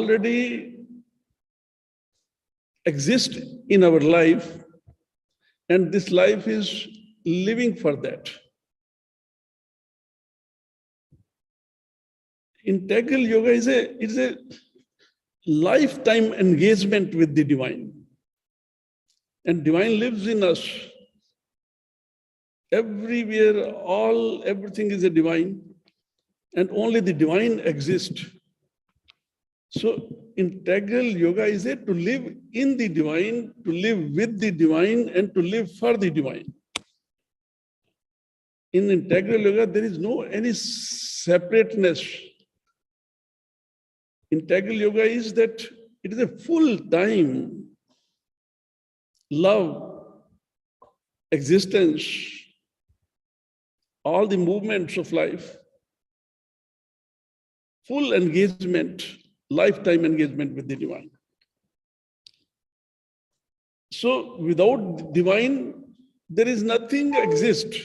already exist in our life, and this life is living for that. Integral yoga is a lifetime engagement with the divine. And divine lives in us. Everywhere, everything is a divine, and only the divine exists. So integral yoga is to live in the divine, to live with the divine, and to live for the divine. In integral yoga, there is no any separateness. Integral yoga is that it is a full-time love, existence, all the movements of life, full engagement, lifetime engagement with the divine. So without divine, there is nothing exist.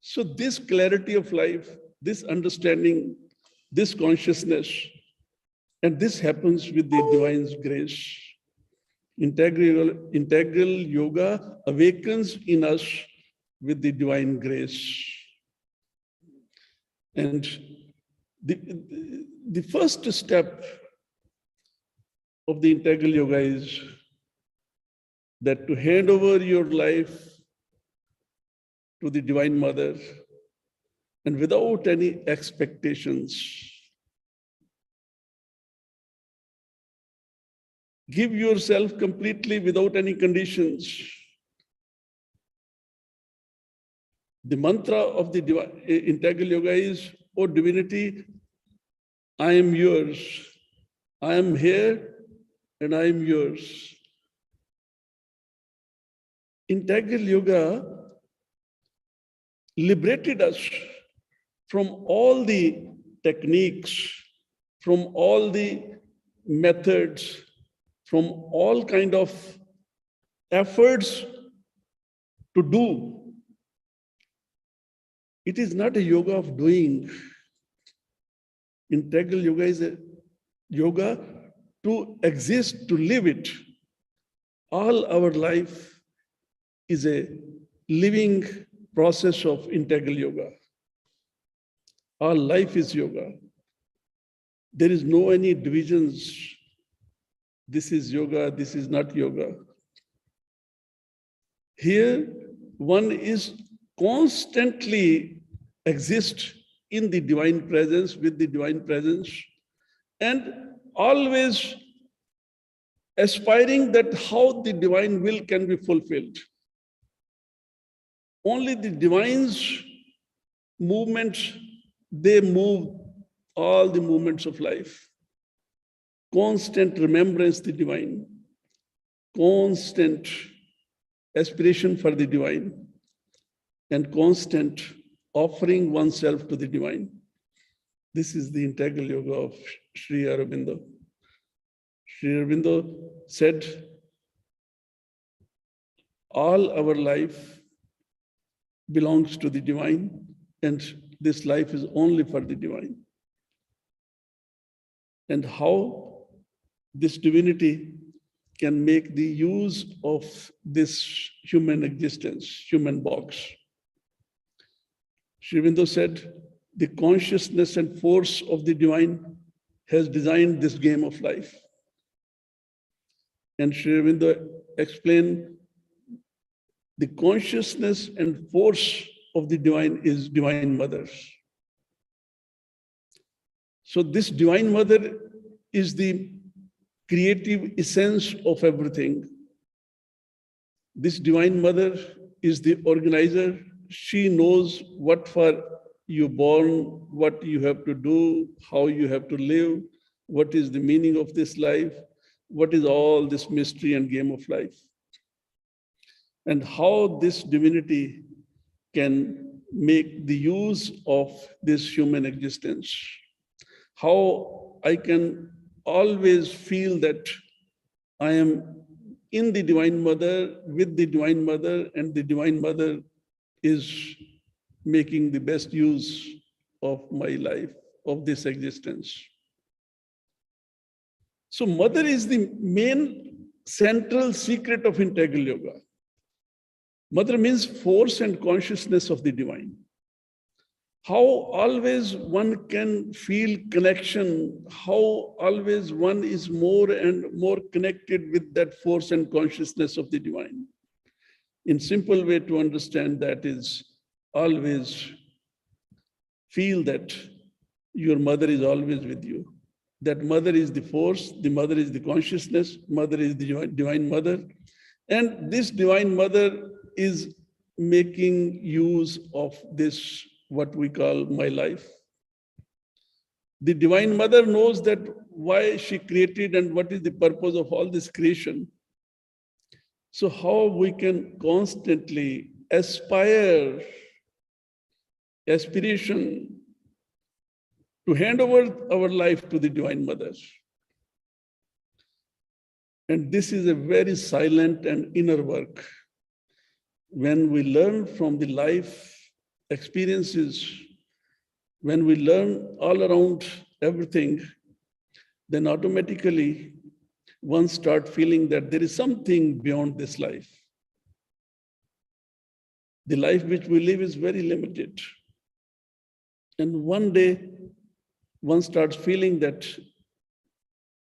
So this clarity of life, this understanding, this consciousness, and this happens with the divine's grace. Integral yoga awakens in us with the divine grace. And the first step of the integral yoga is that to hand over your life to the Divine Mother, and without any expectations, give yourself completely without any conditions. The mantra of the integral yoga is, "Oh divinity, I am yours. I am here and I am yours." Integral yoga liberated us from all the techniques, from all the methods, from all kind of efforts to do. It is not a yoga of doing. Integral yoga is a yoga to exist, to live it. All our life is a living process of integral yoga. Our life is yoga. There is no any divisions. This is yoga, this is not yoga. Here, one is constantly exist in the divine presence, with the divine presence, and always aspiring that how the divine will can be fulfilled. Only the divine's movements, they move all the movements of life. Constant remembrance the divine, constant aspiration for the divine, and constant offering oneself to the divine. This is the integral yoga of Sri Aurobindo. Sri Aurobindo said, all our life belongs to the divine, and this life is only for the divine. And how this divinity can make the use of this human existence, human box. Sri Aurobindo said, the consciousness and force of the divine has designed this game of life. And Sri Aurobindo explained, the consciousness and force of the divine is Divine Mother. So this Divine Mother is the creative essence of everything. This Divine Mother is the organizer. She knows what for you born, what you have to do, how you have to live, what is the meaning of this life, what is all this mystery and game of life, and how this divinity can make the use of this human existence. How I can always feel that I am in the Divine Mother, with the Divine Mother, and the Divine Mother is making the best use of my life, of this existence. So mother is the main central secret of integral yoga. Mother means force and consciousness of the divine. How always one can feel connection, how always one is more and more connected with that force and consciousness of the divine. In simple way to understand that is always feel that your mother is always with you. That mother is the force, the mother is the consciousness, mother is the divine mother. And this divine mother is making use of this, what we call my life. The divine mother knows that why she created and what is the purpose of all this creation. So how we can constantly aspiration to hand over our life to the divine mother. And this is a very silent and inner work. When we learn from the life experiences, when we learn all around everything, then automatically one starts feeling that there is something beyond this life. The life which we live is very limited. And one day, one starts feeling that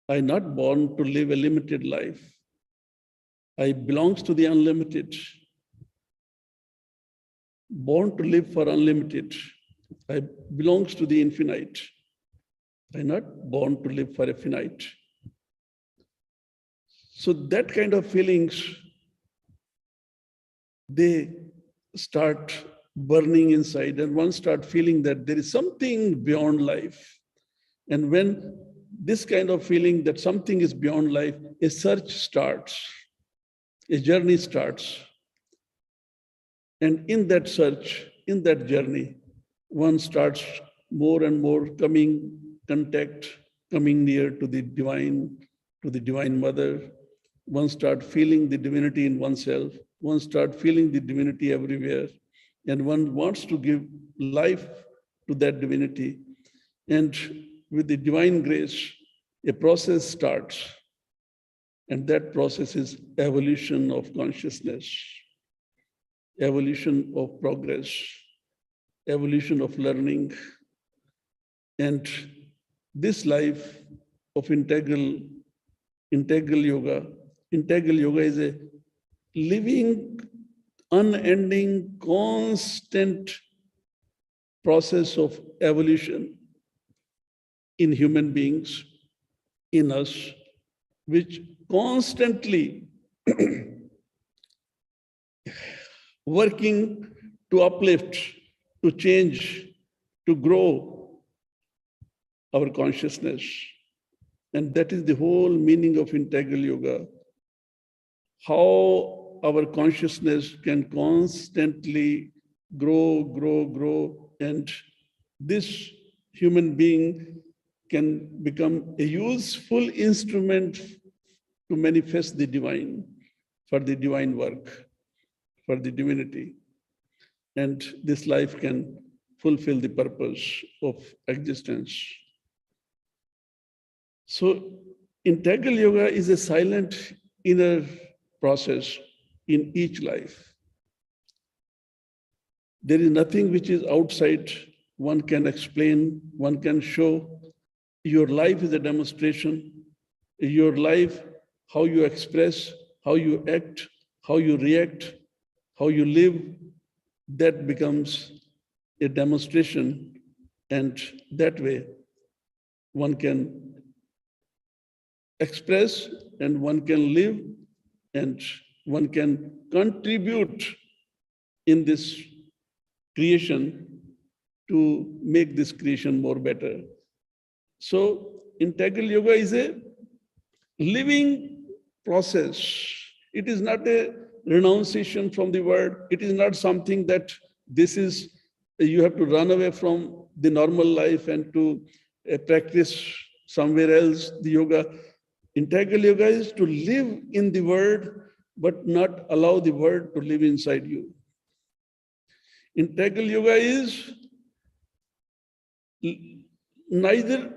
I'm not born to live a limited life. I belong to the unlimited. Born to live for unlimited. I belong to the infinite. I'm not born to live for a finite. So that kind of feelings, they start burning inside, and one start feeling that there is something beyond life. And when this kind of feeling that something is beyond life, a search starts, a journey starts. And in that search, in that journey, one starts more and more coming near to the divine mother. One starts feeling the divinity in oneself. One starts feeling the divinity everywhere. And one wants to give life to that divinity. And with the divine grace, a process starts. And that process is evolution of consciousness, evolution of progress, evolution of learning. And this life of integral yoga is a living, unending, constant process of evolution in human beings, in us, which constantly working to uplift, to change, to grow our consciousness. And that is the whole meaning of integral yoga. How our consciousness can constantly grow, and this human being can become a useful instrument to manifest the divine, for the divine work, for the divinity. And this life can fulfill the purpose of existence. So integral yoga is a silent inner process in each life. There is nothing which is outside one can explain, one can show. Your life is a demonstration. Your life, how you express, how you act, how you react, how you live, that becomes a demonstration. And that way, one can express and one can live and one can contribute in this creation to make this creation more better. So integral yoga is a living process. It is not a renunciation from the world. It is not something that this is, you have to run away from the normal life and to practice somewhere else the yoga. Integral yoga is to live in the world, but not allow the world to live inside you. Integral yoga is neither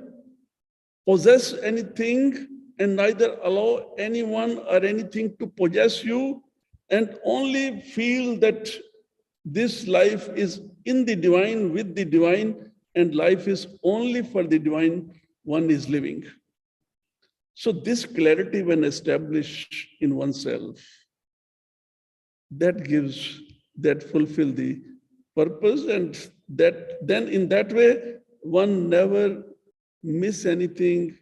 possess anything and neither allow anyone or anything to possess you, and only feel that this life is in the divine, with the divine, and life is only for the divine one is living. So this clarity, when established in oneself, that gives, that fulfill the purpose, and that then in that way, one never miss anything.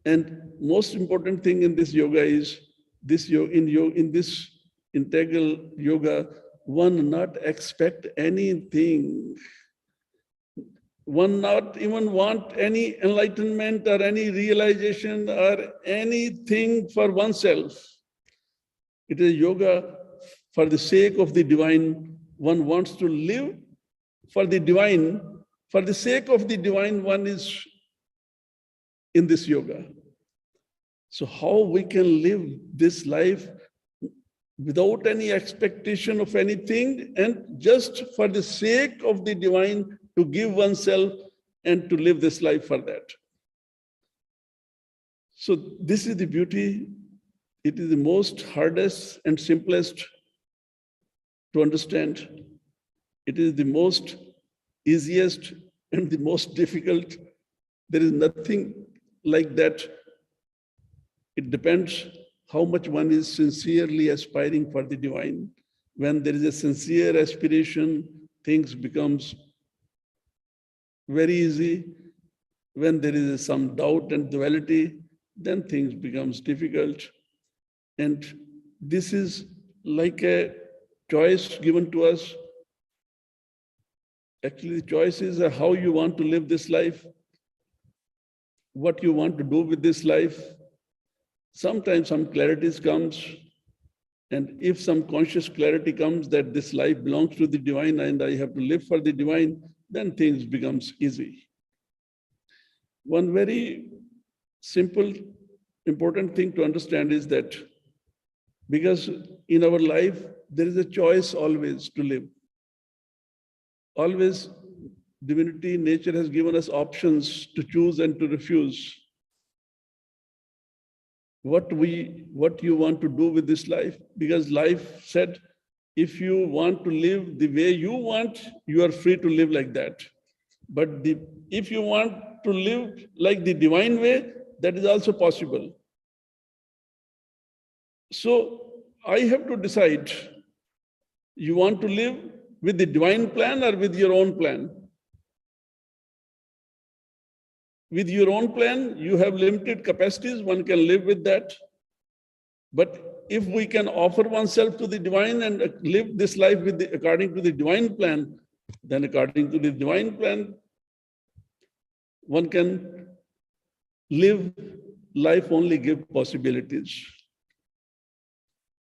And most important thing in this yoga is this in this integral yoga, one not expect anything. One not even want any enlightenment or any realization or anything for oneself. It is yoga for the sake of the divine. One wants to live for the divine. For the sake of the divine, one is in this yoga. So how we can live this life without any expectation of anything, and just for the sake of the divine, to give oneself and to live this life for that. So this is the beauty. It is the most hardest and simplest to understand. It is the most easiest and the most difficult. There is nothing like that. It depends how much one is sincerely aspiring for the divine. When there is a sincere aspiration, things becomes very easy. When there is some doubt and duality, then things becomes difficult. And this is like a choice given to us. Actually, the choice is how you want to live this life, what you want to do with this life. Sometimes some clarities comes, and if some conscious clarity comes that this life belongs to the divine and I have to live for the divine, then things becomes easy. One very simple, important thing to understand is that because in our life, there is a choice always to live. Always, divinity, nature has given us options to choose and to refuse. What you want to do with this life, because life said, if you want to live the way you want, you are free to live like that. But if you want to live like the divine way, that is also possible. So I have to decide, you want to live with the divine plan or with your own plan? With your own plan, you have limited capacities, one can live with that. But if we can offer oneself to the divine and live this life according to the divine plan, then according to the divine plan, one can live life, only give possibilities.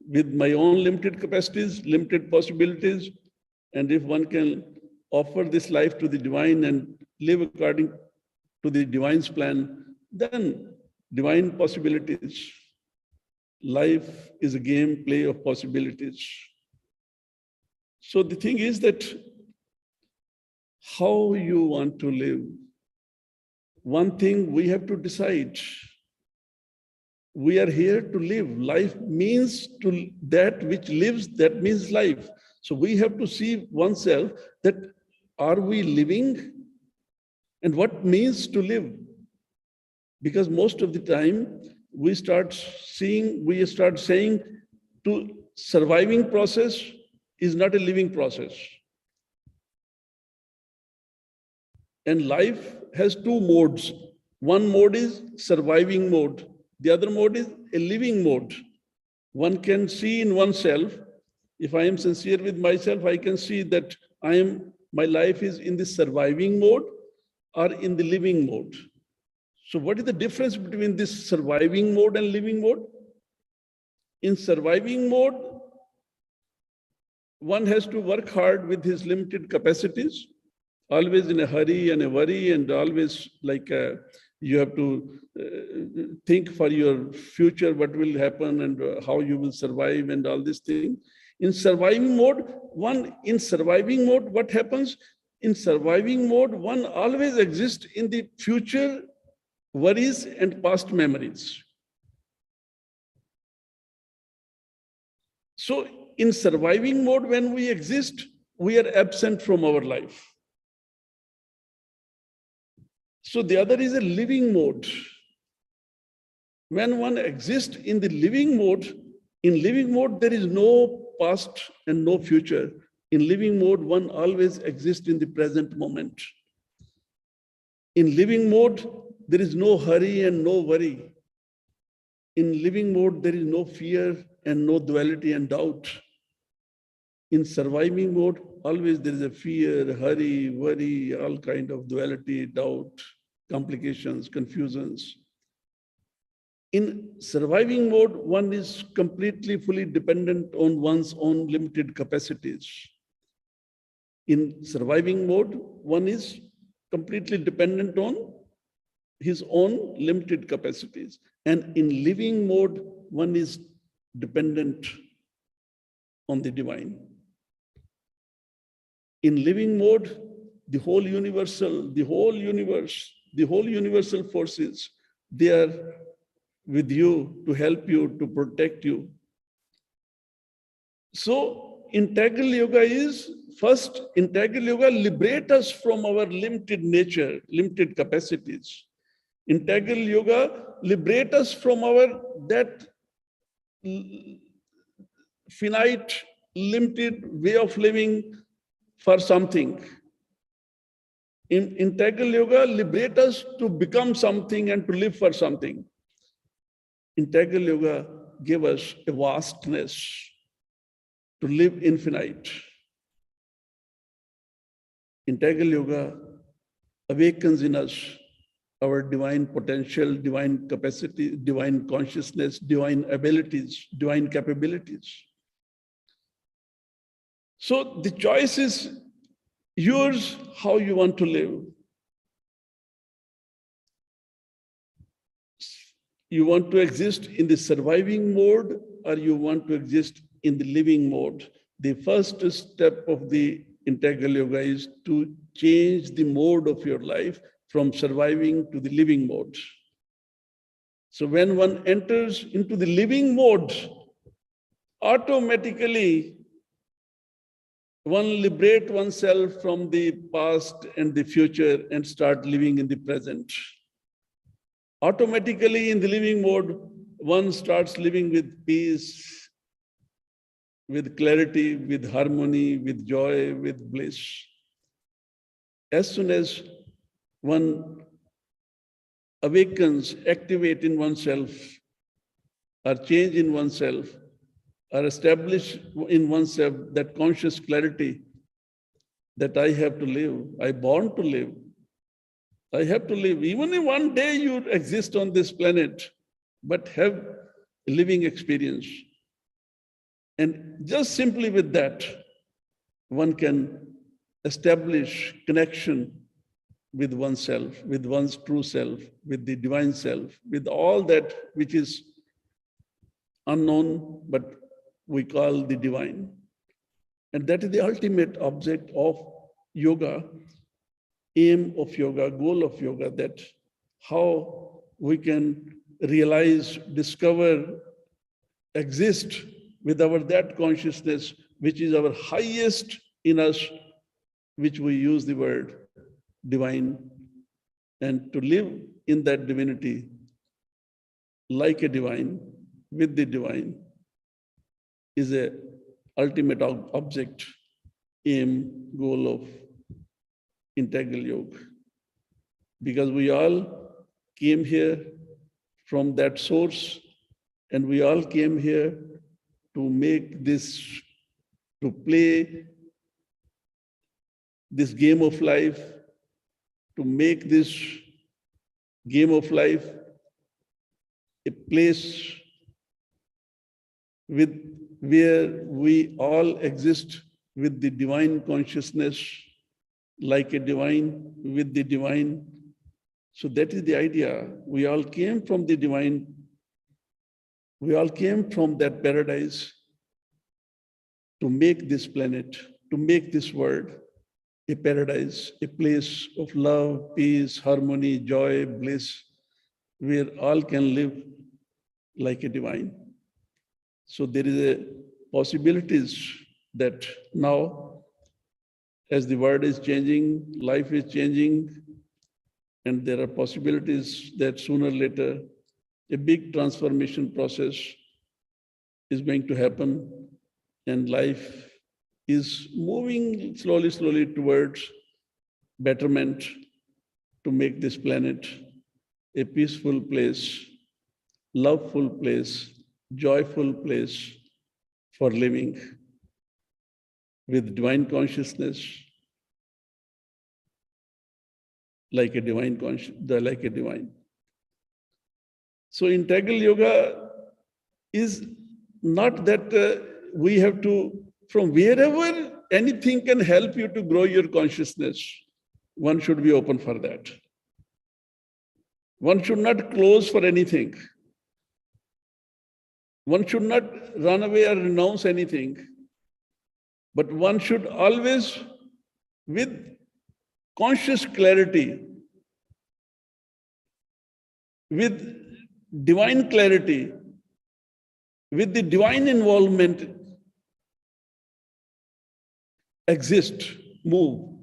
With my own limited capacities, limited possibilities, and if one can offer this life to the divine and live according to the divine's plan, then divine possibilities. Life is a game play of possibilities. So the thing is that how you want to live. One thing we have to decide. We are here to live. Life means to that which lives, that means life. So we have to see oneself that are we living and what means to live? Because most of the time we start saying to surviving process is not a living process. And life has two modes. One mode is surviving mode. The other mode is a living mode. One can see in oneself, if I am sincere with myself, I can see that my life is in the surviving mode or in the living mode. So what is the difference between this surviving mode and living mode? In surviving mode, one has to work hard with his limited capacities, always in a hurry and a worry, and always like you have to think for your future, what will happen and how you will survive and all these things. In surviving mode, what happens? In surviving mode, one always exists in the future worries and past memories. So in surviving mode, when we exist, we are absent from our life. So the other is a living mode. When one exists in the living mode, in living mode, there is no past and no future. In living mode, one always exists in the present moment. In living mode, there is no hurry and no worry. In living mode, there is no fear and no duality and doubt. In surviving mode, always there is a fear, hurry, worry, all kind of duality, doubt, complications, confusions. In surviving mode, one is completely, fully dependent on one's own limited capacities. In surviving mode, one is completely dependent on his own limited capacities. And in living mode, one is dependent on the divine. In living mode, the whole universal, the whole universe, the whole universal forces, they are with you to help you, to protect you. So integral yoga is, first, integral yoga liberate us from our limited nature, limited capacities. Integral yoga liberate us from our that finite, limited way of living for something. In integral yoga liberate us to become something and to live for something. Integral yoga give us a vastness to live infinite. Integral yoga awakens in us our divine potential, divine capacity, divine consciousness, divine abilities, divine capabilities. So the choice is yours, how you want to live. You want to exist in the surviving mode, or you want to exist in the living mode. The first step of the integral yoga is to change the mode of your life from surviving to the living mode. So when one enters into the living mode, automatically one liberate oneself from the past and the future and start living in the present. Automatically in the living mode, one starts living with peace, with clarity, with harmony, with joy, with bliss. As soon as one awakens, activate in oneself, or change in oneself, or establish in oneself that conscious clarity that I have to live, I born to live, I have to live. Even if one day you exist on this planet, but have a living experience. And just simply with that, one can establish connection with oneself, with one's true self, with the divine self, with all that which is unknown, but we call the divine. And that is the ultimate object of yoga, aim of yoga, goal of yoga, that how we can realize, discover, exist with our that consciousness, which is our highest in us, which we use the word divine, and to live in that divinity like a divine, with the divine, is a ultimate object, aim, goal of integral yoga. Because we all came here from that source, and we all came here to make this, to play this game of life, to make this game of life a place where we all exist with the divine consciousness, like a divine, with the divine. So that is the idea. We all came from the divine. We all came from that paradise to make this planet, to make this world a paradise, a place of love, peace, harmony, joy, bliss, where all can live like a divine. So there is a possibilities that now, as the world is changing, life is changing, and there are possibilities that sooner or later a big transformation process is going to happen, and life is moving slowly, slowly towards betterment to make this planet a peaceful place, loveful place, joyful place for living with divine consciousness, like a divine. So integral yoga is not that we have to, from wherever anything can help you to grow your consciousness, one should be open for that. One should not close for anything. One should not run away or renounce anything. But one should always, with conscious clarity, with divine clarity, with the divine involvement, exist, move.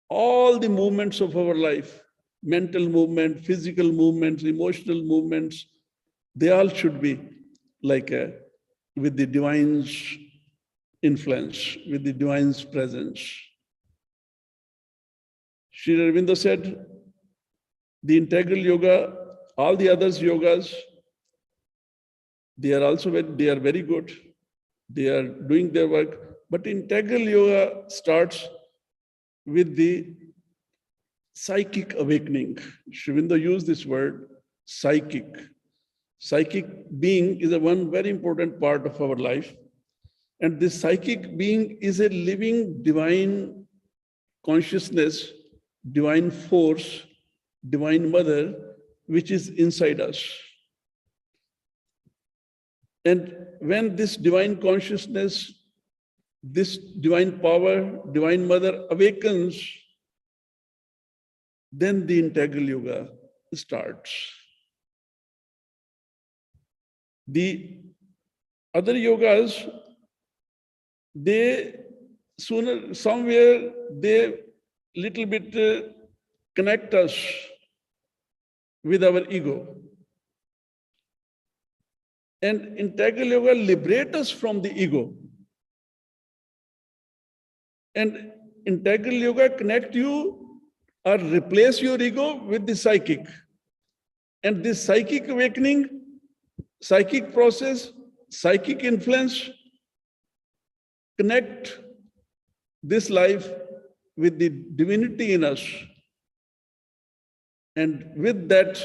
All the movements of our life, mental movement, physical movements, emotional movements, they all should be like with the divine's influence, with the divine's presence. Sri Aurobindo said, the integral yoga, all the others yogas, they are very good. They are doing their work. But integral yoga starts with the psychic awakening. Sri Aurobindo used this word, psychic. Psychic being is one very important part of our life. And this psychic being is a living divine consciousness, divine force, divine mother, which is inside us. And when this divine consciousness, this divine power, divine mother awakens, then the integral yoga starts. The other yogas, they somewhere they little bit connect us with our ego. And integral yoga liberates us from the ego. And integral yoga connect you or replace your ego with the psychic. And this psychic awakening, psychic process, psychic influence, connect this life with the divinity in us. And with that,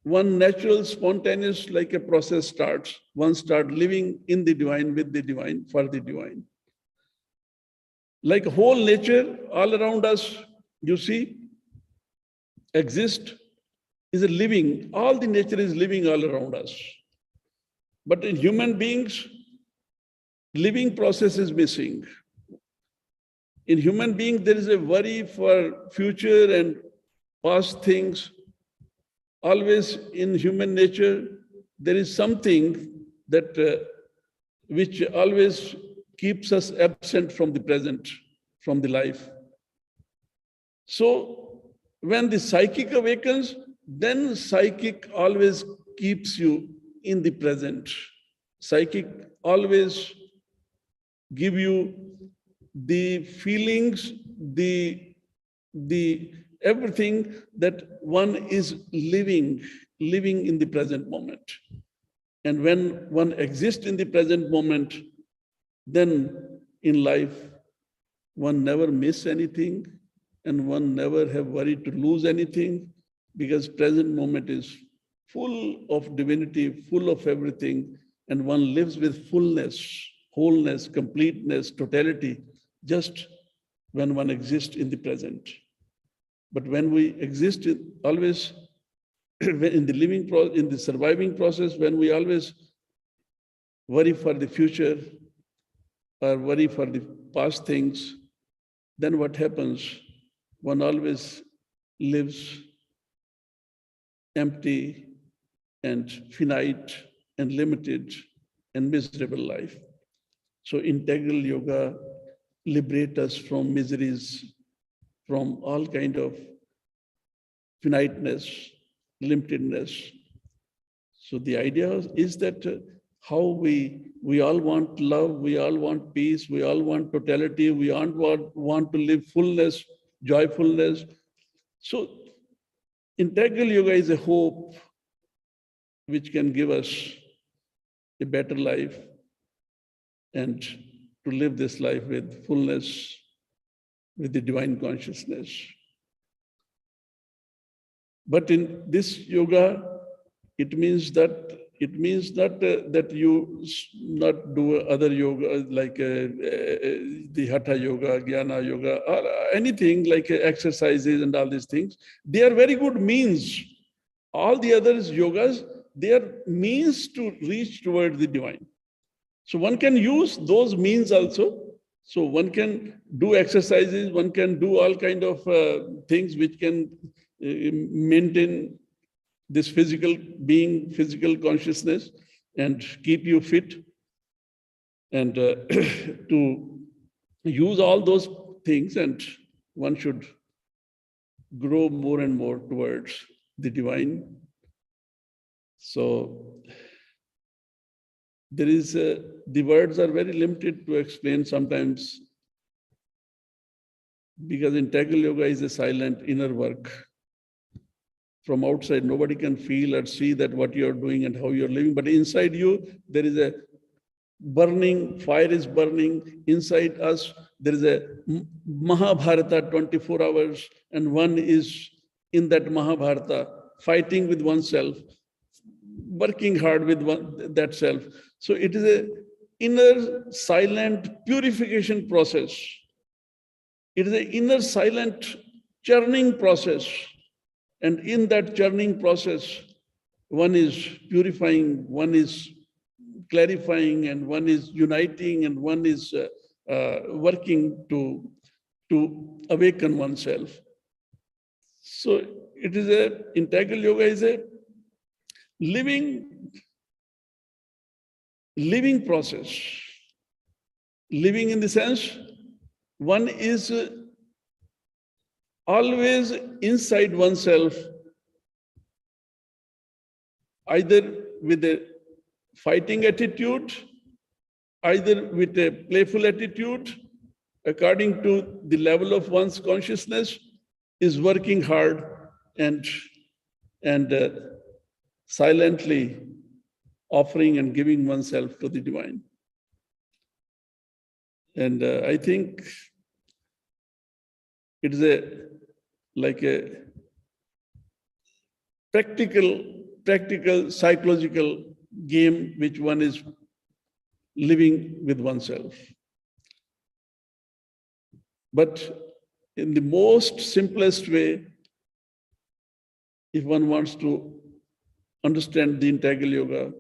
one natural, spontaneous, like a process starts. One starts living in the divine, with the divine, for the divine. Like whole nature all around us, you see, exist, is a living. All the nature is living all around us. But in human beings, living process is missing. In human being, there is a worry for future and past things. Always in human nature, there is something that which always keeps us absent from the present, from the life. So when the psychic awakens, then psychic always keeps you in the present. Psychic always give you the feelings, the everything that one is living in the present moment. And when one exists in the present moment, then in life, one never miss anything and one never have worry to lose anything, because present moment is full of divinity, full of everything, and one lives with fullness, wholeness, completeness, totality, just when one exists in the present. But when we exist always in the living process, in the surviving process, when we always worry for the future or worry for the past things, then what happens? One always lives empty and finite and limited and miserable life. So integral yoga liberates us from miseries, from all kind of finiteness, limitedness. So the idea is that how we all want love, we all want peace, we all want totality, we all want to live fullness, joyfulness. So integral yoga is a hope which can give us a better life and to live this life with fullness, with the divine consciousness. But in this yoga, it means that that you not do other yoga like the hatha yoga, jnana yoga, or anything like exercises and all these things. They are very good means. All the other yogas, they are means to reach toward the divine. So one can use those means also. So one can do exercises, one can do all kind of things which can maintain this physical being, physical consciousness, and keep you fit. And to use all those things, and one should grow more and more towards the divine. So there is, the words are very limited to explain sometimes, because integral yoga is a silent inner work. From outside, nobody can feel or see that what you're doing and how you're living. But inside you, there is a burning, fire is burning. Inside us, there is a Mahabharata 24 hours, and one is in that Mahabharata, fighting with oneself, working hard with that self. So it is a inner silent purification process. It is an inner silent churning process. And in that churning process, one is purifying, one is clarifying, and one is uniting, and one is working to awaken oneself. So it is integral yoga is a living process. Living in the sense, one is always inside oneself, either with a fighting attitude, either with a playful attitude, according to the level of one's consciousness, is working hard and silently offering and giving oneself to the divine. And I think it is like a practical psychological game which one is living with oneself. But in the most simplest way, if one wants to understand the integral yoga,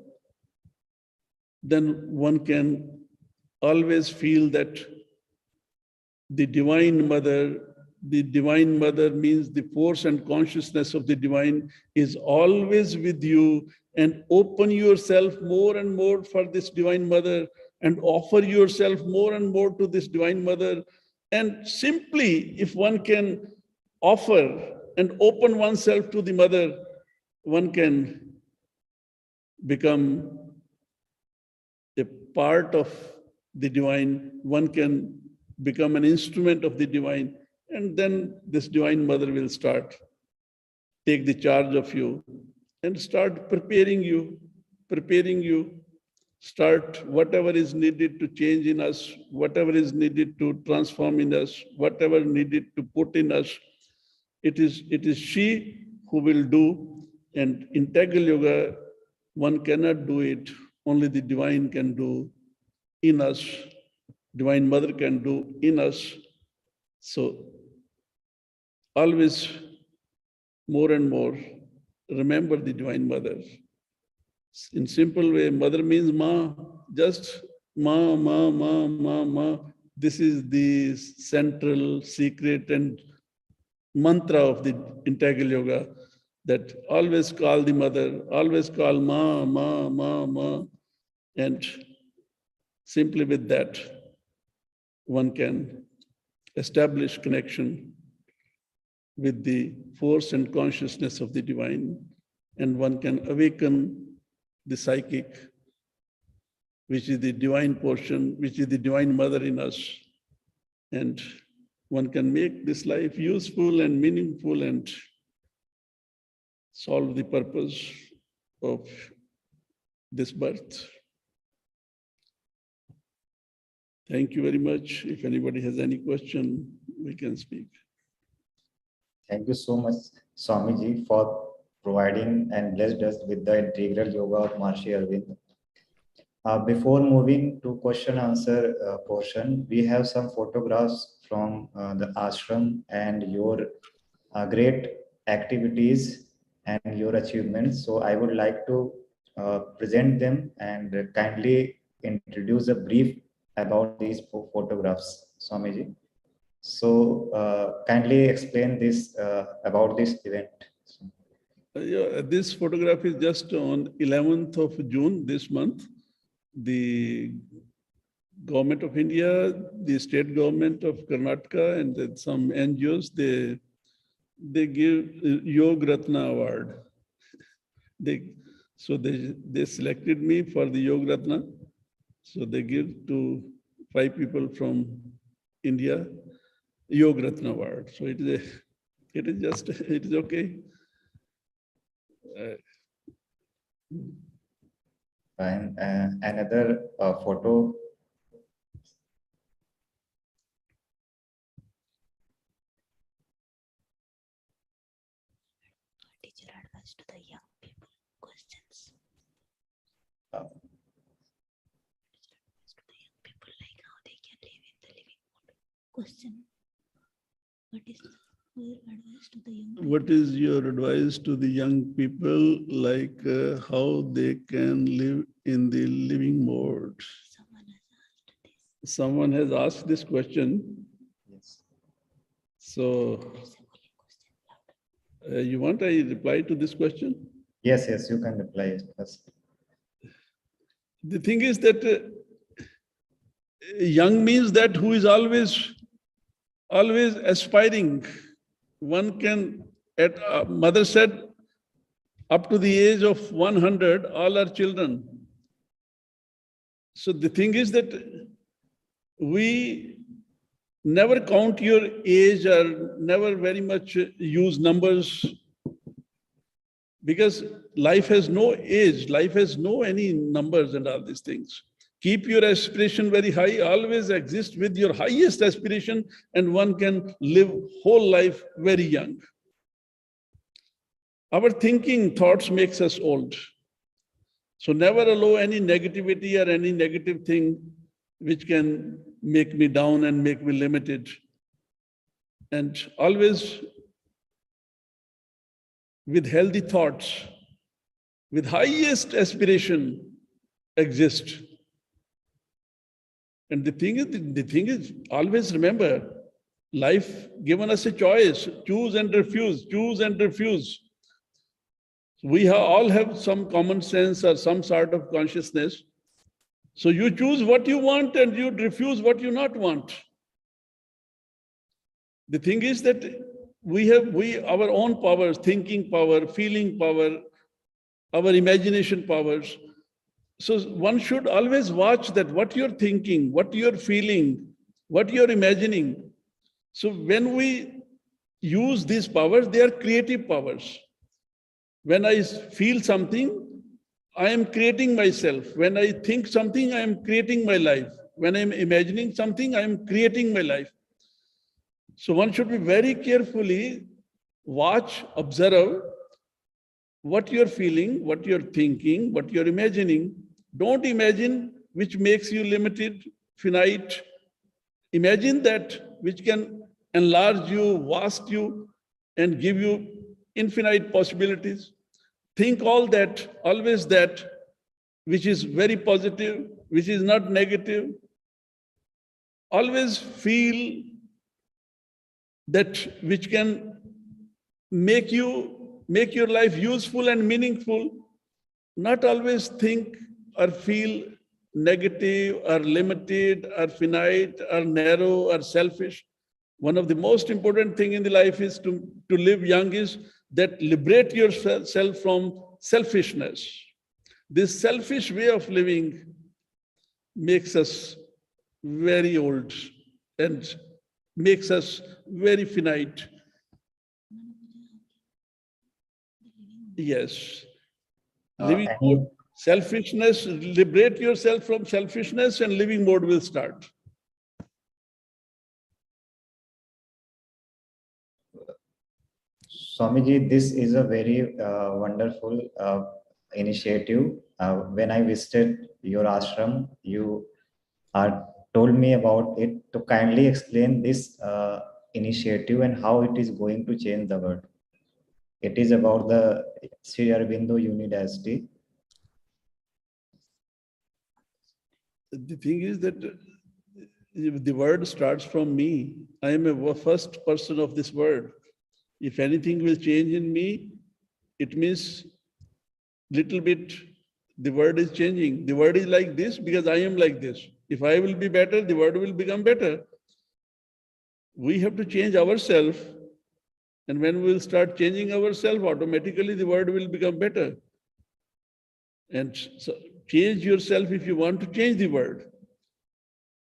then one can always feel that the Divine Mother means the force and consciousness of the divine is always with you, and open yourself more and more for this Divine Mother and offer yourself more and more to this Divine Mother. And simply, if one can offer and open oneself to the Mother, one can become a part of the divine, one can become an instrument of the divine, and then this Divine Mother will take the charge of you and start preparing you, start whatever is needed to change in us, whatever is needed to transform in us, whatever needed to put in us. It is she who will do. And integral yoga, one cannot do it. Only the divine can do in us. Divine Mother can do in us. So always more and more remember the Divine Mother. In simple way, Mother means Ma, just Ma, Ma, Ma, Ma, Ma. This is the central secret and mantra of the integral yoga, that always call the Mother, always call Ma, Ma, Ma, Ma. And simply with that, one can establish connection with the force and consciousness of the divine, and one can awaken the psychic, which is the divine portion, which is the divine mother in us. And one can make this life useful and meaningful and solve the purpose of this birth. Thank you very much. If anybody has any question, we can speak. Thank you so much, Swamiji, for providing and blessed us with the integral yoga of Maharishi Arvind. Before moving to question answer portion, we have some photographs from the ashram and your great activities and your achievements. So I would like to present them and kindly introduce a brief about these photographs, Swamiji. So kindly explain this about this event. Yeah, this photograph is just on 11th of June this month. The government of India, the state government of Karnataka, and then some NGOs, they give Yoga Ratna Award. They selected me for the Yoga Ratna. So they give to 5 people from India Yoga Ratna Award. So it is okay. And another photo. Teacher advice to the young people. Questions. To the young people, like how they can live in the living mode. Question. What is your advice to the young people? What is your advice to the young people, like how they can live in the living mode? Someone has asked this. Someone has asked this question. Yes. So you want I reply to this question? Yes, you can reply first. The thing is that young means that who is always aspiring. One can, mother said, up to the age of 100, all are children. So the thing is that we never count your age or never very much use numbers, because life has no age, life has no any numbers and all these things. Keep your aspiration very high, always exist with your highest aspiration, and one can live whole life very young. Our thinking, thoughts makes us old. So never allow any negativity or any negative thing which can make me down and make me limited. And always with healthy thoughts, with highest aspiration, exist. And the thing is, always remember, life given us a choice, choose and refuse, choose and refuse. We all have some common sense or some sort of consciousness. So you choose what you want and you refuse what you not want. The thing is that we have our own powers, thinking power, feeling power, our imagination powers. So one should always watch that what you're thinking, what you're feeling, what you're imagining. So when we use these powers, they are creative powers. When I feel something, I am creating myself. When I think something, I am creating my life. When I'm imagining something, I am creating my life. So one should be very carefully watch, observe what you're feeling, what you're thinking, what you're imagining. Don't imagine which makes you limited, finite. Imagine that which can enlarge you, vast you, and give you infinite possibilities. Think all that, always that, which is very positive, which is not negative. Always feel that which can make your life useful and meaningful. Not always think or feel negative or limited or finite or narrow or selfish. One of the most important thing in the life is to live young is that liberate yourself from selfishness. This selfish way of living makes us very old and makes us very finite. Yes. Living mode, selfishness, liberate yourself from selfishness and living mode will start. Swamiji, this is a very wonderful initiative. When I visited your ashram, you told me about it. To kindly explain this initiative and how it is going to change the world. It is about the Sri Aurobindo University. The thing is that the word starts from me. I am a first person of this word. If anything will change in me, it means little bit the word is changing. The word is like this because I am like this. If I will be better, the word will become better. We have to change ourselves. And when we will start changing ourselves, automatically the word will become better. And so change yourself if you want to change the word.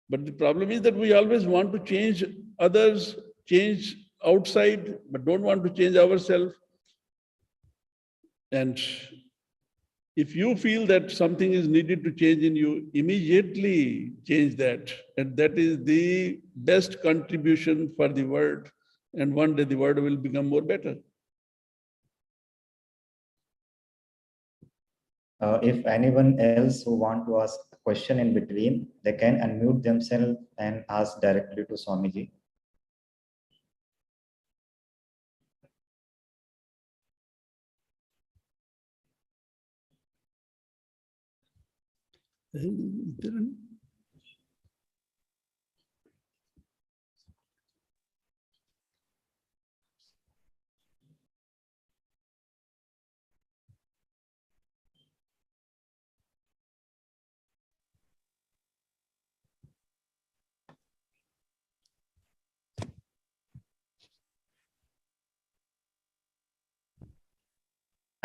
But the problem is that we always want to change others, change outside, but don't want to change ourselves. And if you feel that something is needed to change in you, immediately change that. And that is the best contribution for the world. And one day the world will become more better. If anyone else who want to ask a question in between, they can unmute themselves and ask directly to Swamiji.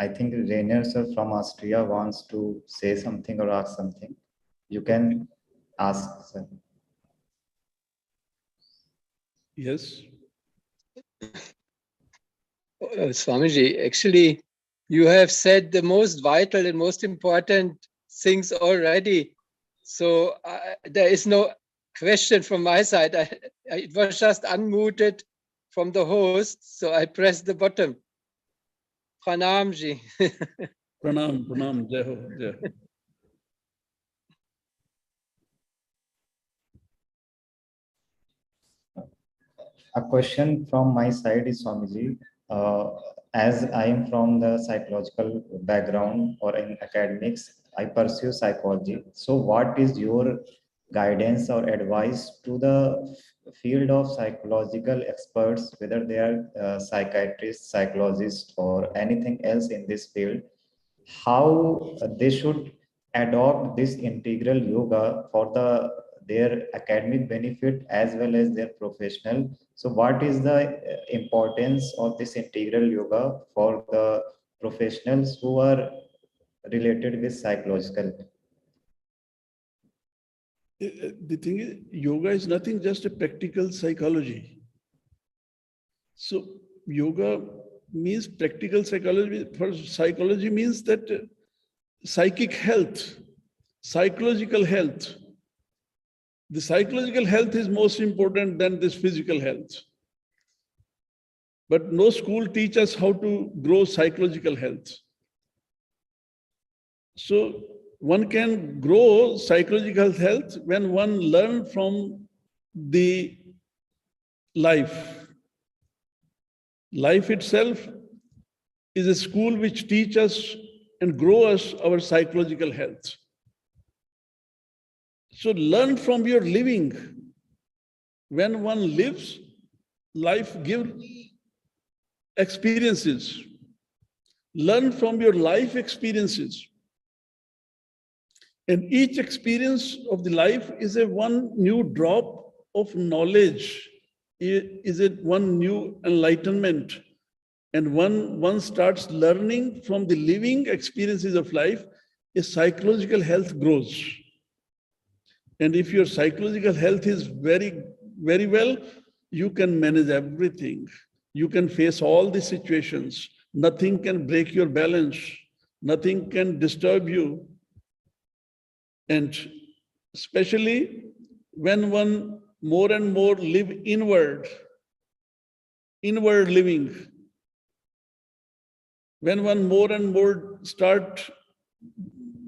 I think Rainer sir from Austria wants to say something or ask something. You can ask, sir. Yes. Swamiji, actually, you have said the most vital and most important things already. So there is no question from my side. It was just unmuted from the host, so I pressed the button. Pranam ji. Pranam, pranam, jai ho, jai ho. A question from my side is Swamiji. As I am from the psychological background or in academics, I pursue psychology. So, what is your guidance or advice to the field of psychological experts, whether they are psychiatrists, psychologists, or anything else in this field? How they should adopt this integral yoga for their academic benefit as well as their professional. So what is the importance of this integral yoga for the professionals who are related with psychological? The thing is, yoga is nothing just a practical psychology. So yoga means practical psychology. For psychology means that psychic health, psychological health. The psychological health is most important than this physical health. But no school teaches how to grow psychological health. So one can grow psychological health when one learns from the life. Life itself is a school which teaches us and grow us our psychological health. So learn from your living. When one lives, life gives experiences. Learn from your life experiences. And each experience of the life is a one new drop of knowledge, is it one new enlightenment. And one starts learning from the living experiences of life, a psychological health grows. And if your psychological health is very, very well, you can manage everything. You can face all the situations. Nothing can break your balance. Nothing can disturb you. And especially when one more and more live inward living, when one more and more start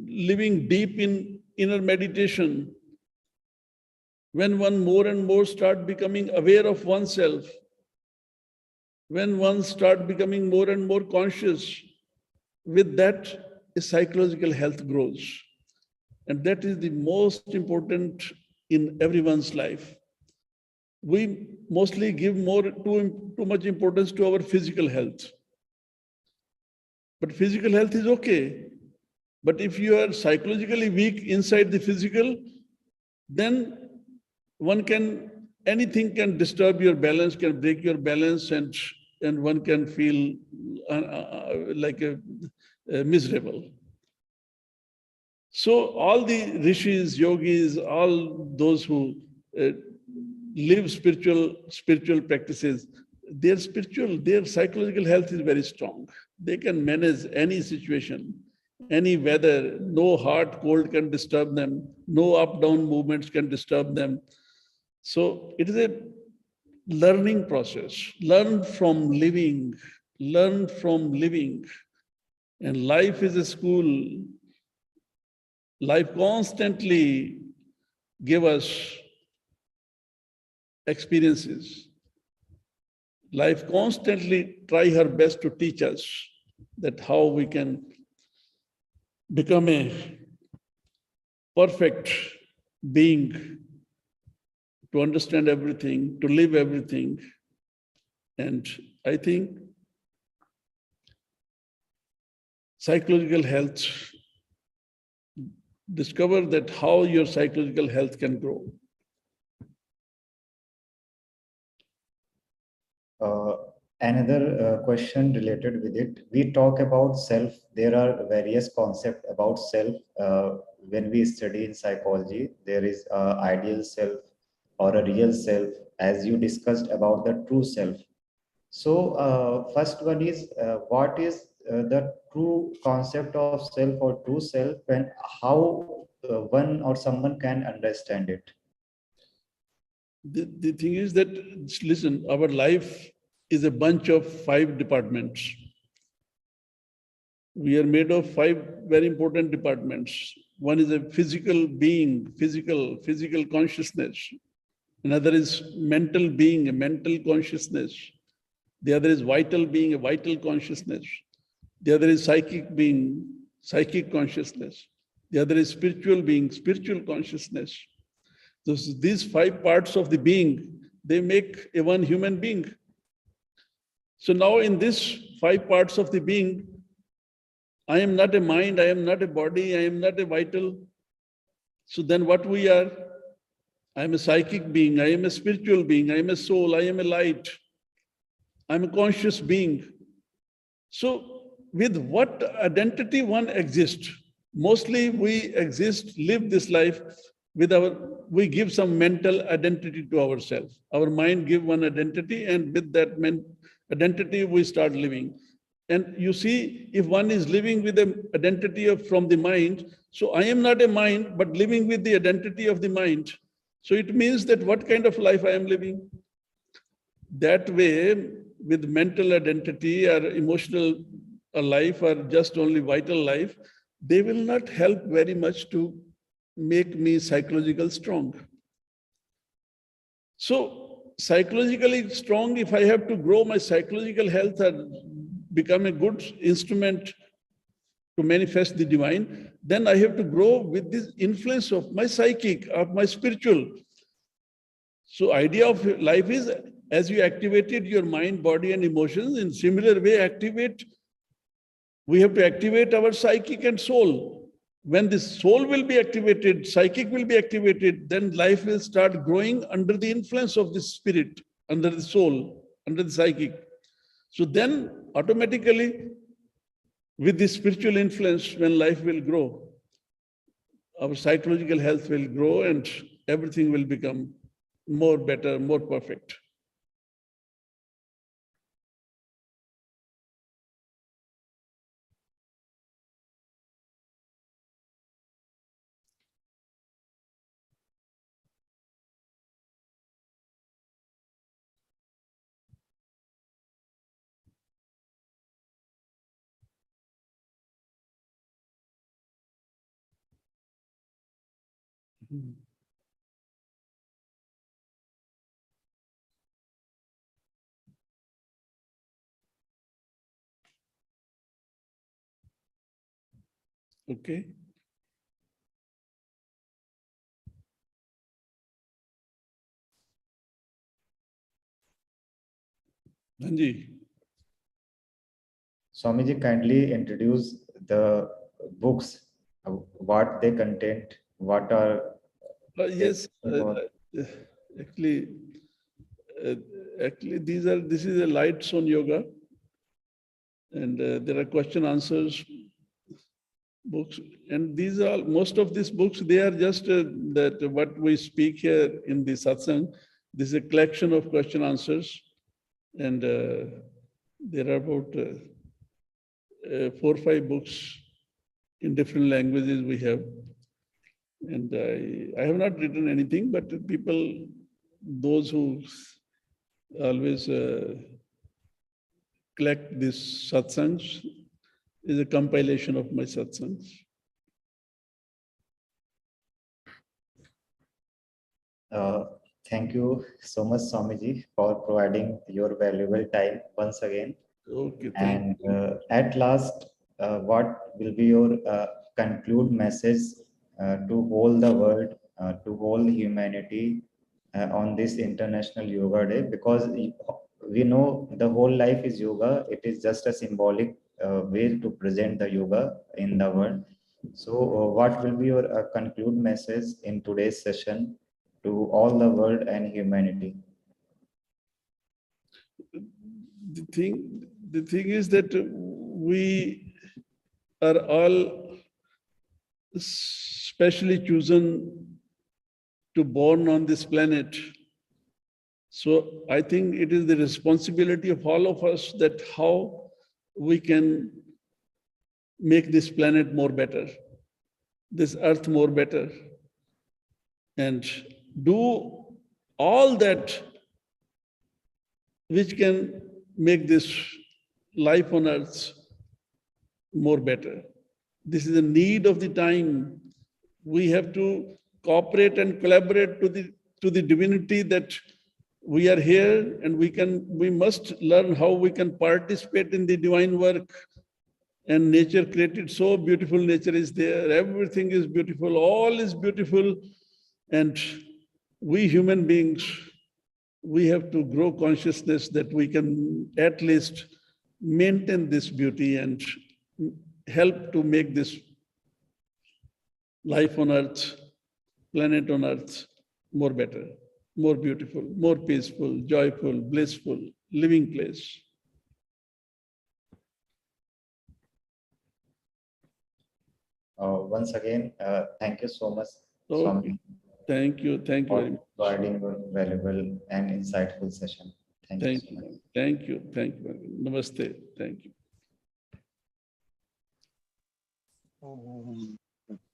living deep in inner meditation, when one more and more start becoming aware of oneself, when one start becoming more and more conscious, with that, a psychological health grows. And that is the most important in everyone's life. We mostly give too much importance to our physical health. But physical health is okay. But if you are psychologically weak inside the physical, then anything can disturb your balance, can break your balance, and one can feel miserable. So all the rishis, yogis, all those who live spiritual practices, their psychological health is very strong. They can manage any situation, any weather. No hot, cold can disturb them. No up-down movements can disturb them. So it is a learning process. Learn from living. Learn from living. And life is a school. Life constantly gives us experiences. Life constantly tries her best to teach us that how we can become a perfect being, to understand everything, to live everything. And I think psychological health, discover that how your psychological health can grow. Another question related with it. We talk about self. There are various concepts about self. When we study in psychology, there is ideal self or a real self, as you discussed about the true self. So first one is, what is the true concept of self or true self, and how one or someone can understand it? The thing is that, listen, our life is a bunch of 5 departments. We are made of 5 very important departments. One is a physical being, physical consciousness. Another is mental being, a mental consciousness. The other is vital being, a vital consciousness. The other is psychic being, psychic consciousness. The other is spiritual being, spiritual consciousness. So these 5 parts of the being, they make a one human being. So now in these 5 parts of the being, I am not a mind, I am not a body, I am not a vital. So then what we are? I am a psychic being, I am a spiritual being, I am a soul, I am a light, I am a conscious being. So with what identity one exists? Mostly we exist, live this life with we give some mental identity to ourselves. Our mind gives one identity, and with that identity we start living. And you see, if one is living with an identity from the mind, so I am not a mind, but living with the identity of the mind. So it means that what kind of life I am living? That way, with mental identity or emotional life or just only vital life, they will not help very much to make me psychologically strong. So psychologically strong, if I have to grow my psychological health and become a good instrument to manifest the divine, then I have to grow with this influence of my psychic, of my spiritual. So idea of life is, as you activated your mind, body, and emotions, in similar way we have to activate our psychic and soul. When the soul will be activated, psychic will be activated, then life will start growing under the influence of the spirit, under the soul, under the psychic. So then automatically, with the spiritual influence, when life will grow, our psychological health will grow and everything will become more better, more perfect. Okay. Anji. Swamiji, kindly introduce the books, what they contain, what are Yes, about. actually, actually, this is a lights on yoga, and there are question answers books, and these are most of these books. They are just that what we speak here in the satsang. This is a collection of question answers, and there are about 4 or 5 books in different languages we have. And I have not written anything, but people, those who always collect these satsangs, is a compilation of my satsangs. Thank you so much, Swamiji, for providing your valuable time once again. Okay, And at last, what will be your conclude message to whole the world, to whole humanity on this International Yoga Day? Because we know the whole life is yoga. It is just a symbolic way to present the yoga in the world. So, what will be your conclude message in today's session to all the world and humanity? the thing is that we are all specially chosen to born on this planet. So I think it is the responsibility of all of us that how we can make this planet more better, this earth more better, and do all that which can make this life on earth more better. This is a need of the time. We have to cooperate and collaborate to the divinity that we are here, and we must learn how we can participate in the divine work. And nature created so beautiful, nature is there, everything is beautiful, all is beautiful. And we human beings, we have to grow consciousness that we can at least maintain this beauty and help to make this life on earth, planet on earth, more better, more beautiful, more peaceful, joyful, blissful, living place. Once again, thank you so much, Okay. Swami, Thank you very for much. providing a valuable and insightful session. Thank you so much. Thank you. Namaste. Thank you.